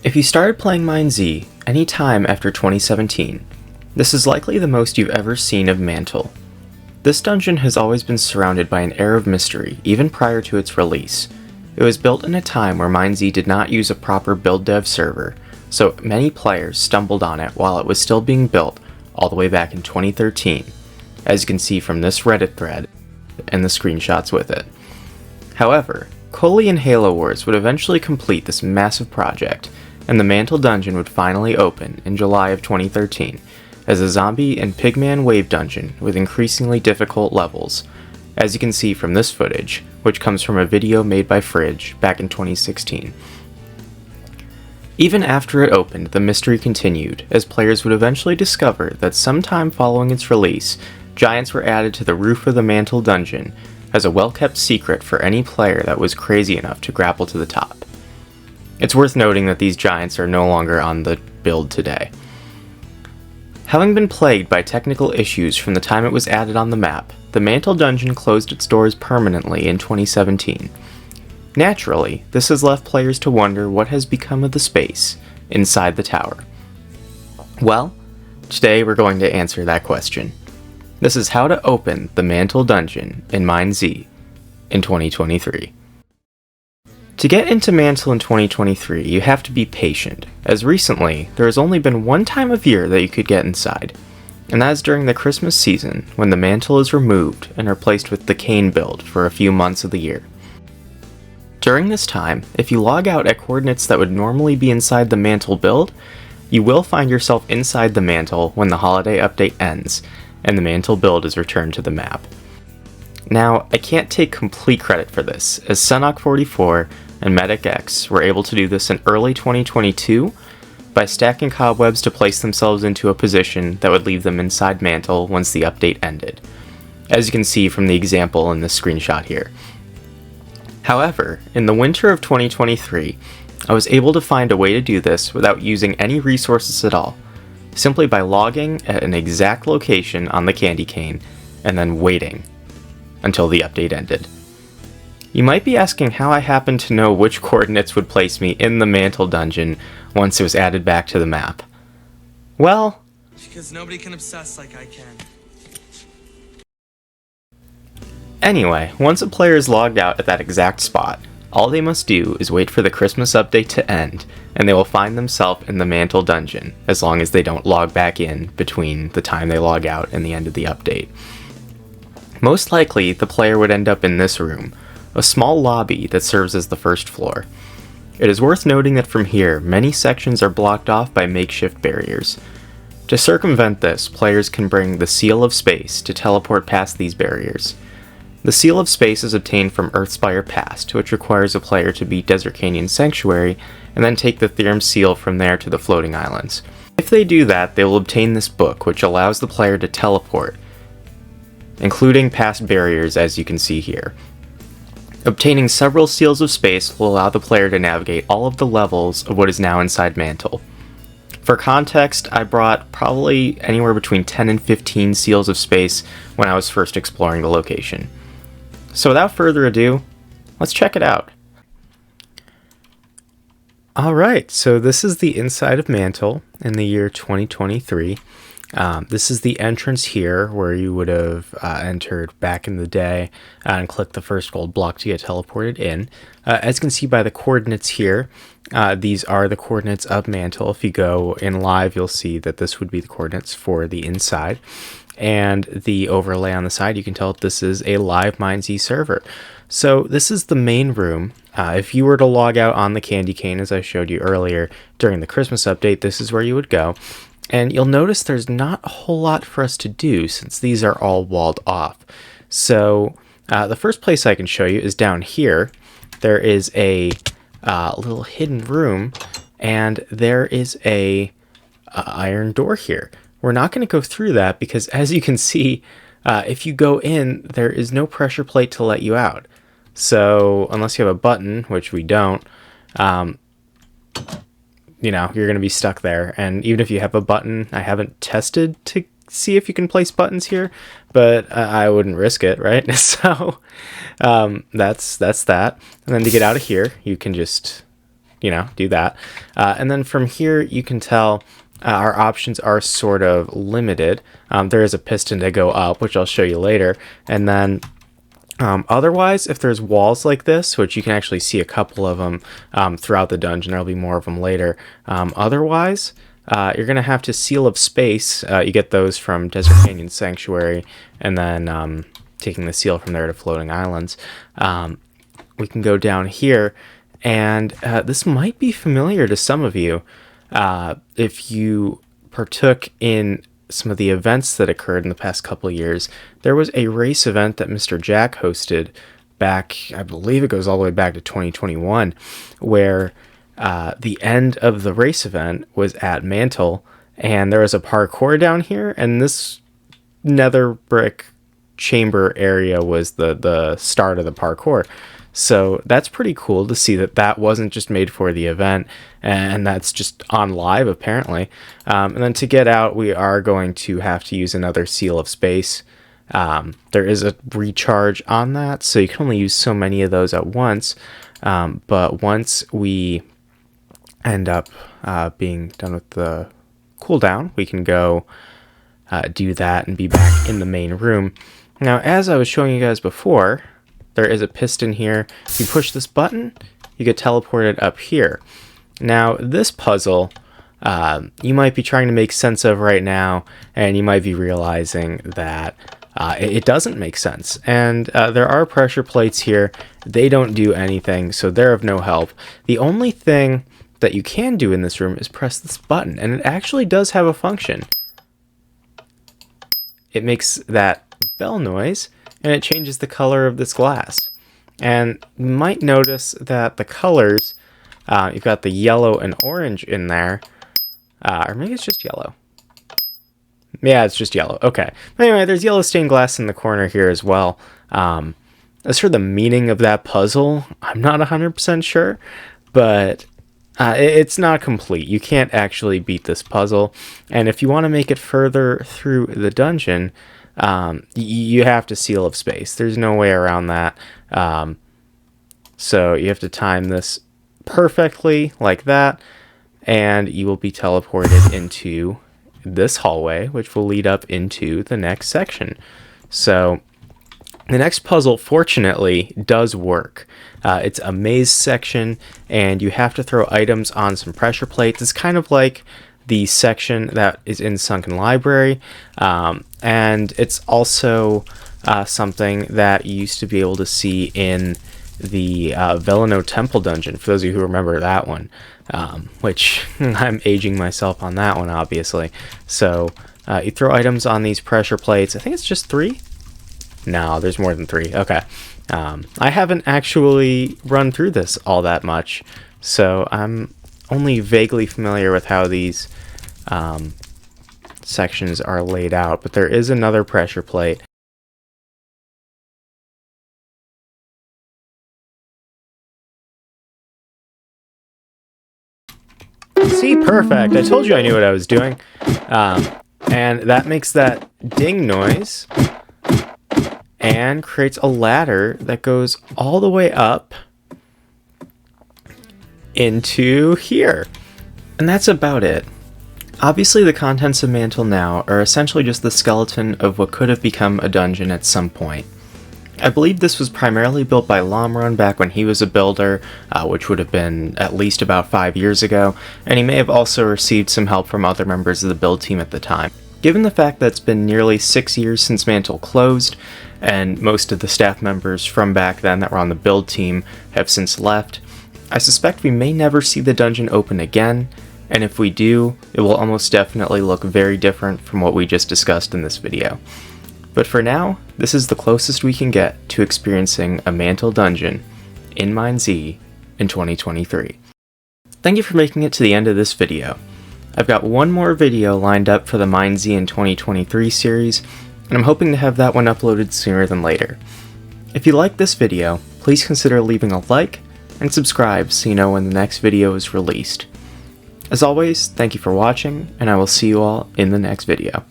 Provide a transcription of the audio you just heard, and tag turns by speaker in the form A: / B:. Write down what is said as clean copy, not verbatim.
A: If you started playing MineZ any time after 2017, this is likely the most you've ever seen of Mantle. This dungeon has always been surrounded by an air of mystery, even prior to its release. It was built in a time where MineZ did not use a proper build dev server, so many players stumbled on it while it was still being built all the way back in 2013, as you can see from this Reddit thread and the screenshots with it. However, Coley and Halo Wars would eventually complete this massive project, and the Mantle dungeon would finally open in July of 2013 as a zombie and pigman wave dungeon with increasingly difficult levels, as you can see from this footage, which comes from a video made by Fridgert back in 2016. Even after it opened, the mystery continued, as players would eventually discover that sometime following its release, giants were added to the roof of the Mantle dungeon as a well-kept secret for any player that was crazy enough to grapple to the top. It's worth noting that these giants are no longer on the build today. Having been plagued by technical issues from the time it was added on the map, the Mantle dungeon closed its doors permanently in 2017. Naturally, this has left players to wonder what has become of the space inside the tower. Well, today we're going to answer that question. This is how to open the Mantle dungeon in MineZ in 2023. To get into Mantle in 2023, you have to be patient, as recently, there has only been one time of year that you could get inside, and that is during the Christmas season, when the Mantle is removed and replaced with the Cane build for a few months of the year. During this time, if you log out at coordinates that would normally be inside the Mantle build, you will find yourself inside the Mantle when the holiday update ends, and the Mantle build is returned to the map. Now, I can't take complete credit for this, as Sunok44 and MedicX were able to do this in early 2022 by stacking cobwebs to place themselves into a position that would leave them inside Mantle once the update ended, as you can see from the example in this screenshot here. However, in the winter of 2023, I was able to find a way to do this without using any resources at all, simply by logging at an exact location on the candy cane and then waiting until the update ended. You might be asking how I happened to know which coordinates would place me in the Mantle dungeon once it was added back to the map. Well,
B: because nobody can obsess like I can.
A: Anyway, once a player is logged out at that exact spot, all they must do is wait for the Christmas update to end, and they will find themselves in the Mantle dungeon, as long as they don't log back in between the time they log out and the end of the update. Most likely, the player would end up in this room, a small lobby that serves as the first floor. It is worth noting that from here, many sections are blocked off by makeshift barriers. To circumvent this, players can bring the Seal of Space to teleport past these barriers. The Seal of Space is obtained from Earthspire Past, which requires a player to beat Desert Canyon Sanctuary, and then take the Theorem Seal from there to the Floating Islands. If they do that, they will obtain this book, which allows the player to teleport, including past barriers as you can see here. Obtaining several Seals of Space will allow the player to navigate all of the levels of what is now inside Mantle. For context, I brought probably anywhere between 10 and 15 Seals of Space when I was first exploring the location. So without further ado, let's check it out. Alright, so this is the inside of Mantle in the year 2023. This is the entrance here where you would have entered back in the day and clicked the first gold block to get teleported in. As you can see by the coordinates here, these are the coordinates of Mantle. If you go in live, you'll see that this would be the coordinates for the inside. And the overlay on the side, you can tell that this is a live MineZ server. So this is the main room. If you were to log out on the candy cane, as I showed you earlier during the Christmas update, this is where you would go. And you'll notice there's not a whole lot for us to do since these are all walled off. So the first place I can show you is down here. There is a little hidden room, and there is a iron door here. We're not going to go through that because, as you can see, if you go in, there is no pressure plate to let you out. So unless you have a button, which we don't, you know, you're going to be stuck there. And even if you have a button, I haven't tested to see if you can place buttons here, but I wouldn't risk it, right? So that's that. And then to get out of here, you can just, do that. And then from here, you can tell our options are sort of limited. There is a piston to go up, which I'll show you later. And then otherwise, if there's walls like this, which you can actually see a couple of them throughout the dungeon, there'll be more of them later. Otherwise, you're going to have to seal of space. You get those from Desert Canyon Sanctuary, and then taking the seal from there to Floating Islands. We can go down here, and this might be familiar to some of you if you partook in some of the events that occurred in the past couple of years. There was a race event that Mr. Jack hosted back, I believe it goes all the way back to 2021, where the end of the race event was at Mantle, and there was a parkour down here, and this nether brick chamber area was the start of the parkour. So that's pretty cool to see that wasn't just made for the event, and that's just on live apparently. And then to get out, we are going to have to use another seal of space. There is a recharge on that, so you can only use so many of those at once. But once we end up being done with the cooldown, we can go do that and be back in the main room. Now, as I was showing you guys before, there is a piston here. If you push this button, you get teleported up here. Now, this puzzle, you might be trying to make sense of right now, and you might be realizing that it doesn't make sense. And there are pressure plates here. They don't do anything, so they're of no help. The only thing that you can do in this room is press this button, and it actually does have a function. It makes that bell noise, and it changes the color of this glass. And you might notice that the colors, you've got the yellow and orange in there, or maybe it's just yellow. Yeah, it's just yellow. Okay. Anyway, there's yellow stained glass in the corner here as well. As for the meaning of that puzzle, I'm not 100% sure, but it's not complete. You can't actually beat this puzzle. And if you want to make it further through the dungeon, you have to seal of space. There's no way around that. So you have to time this perfectly like that, and you will be teleported into this hallway, which will lead up into the next section. So the next puzzle, fortunately, does work. It's a maze section, and you have to throw items on some pressure plates. It's kind of like the section that is in Sunken Library, and it's also something that you used to be able to see in the Velino Temple dungeon, for those of you who remember that one, which I'm aging myself on that one, obviously. So you throw items on these pressure plates. I think it's just 3? No, there's more than 3. Okay. I haven't actually run through this all that much, so I'm only vaguely familiar with how these sections are laid out, but there is another pressure plate. See, perfect. I told you I knew what I was doing. And that makes that ding noise and creates a ladder that goes all the way up into here. And that's about it. Obviously, the contents of Mantle now are essentially just the skeleton of what could have become a dungeon at some point. I believe this was primarily built by Lomron back when he was a builder, which would have been at least about 5 years ago, and he may have also received some help from other members of the build team at the time. Given the fact that it's been nearly 6 years since Mantle closed, and most of the staff members from back then that were on the build team have since left, I suspect we may never see the dungeon open again, and if we do, it will almost definitely look very different from what we just discussed in this video. But for now, this is the closest we can get to experiencing a Mantle dungeon in MineZ in 2023. Thank you for making it to the end of this video. I've got one more video lined up for the MineZ in 2023 series, and I'm hoping to have that one uploaded sooner than later. If you like this video, please consider leaving a like and subscribe so you know when the next video is released. As always, thank you for watching, and I will see you all in the next video.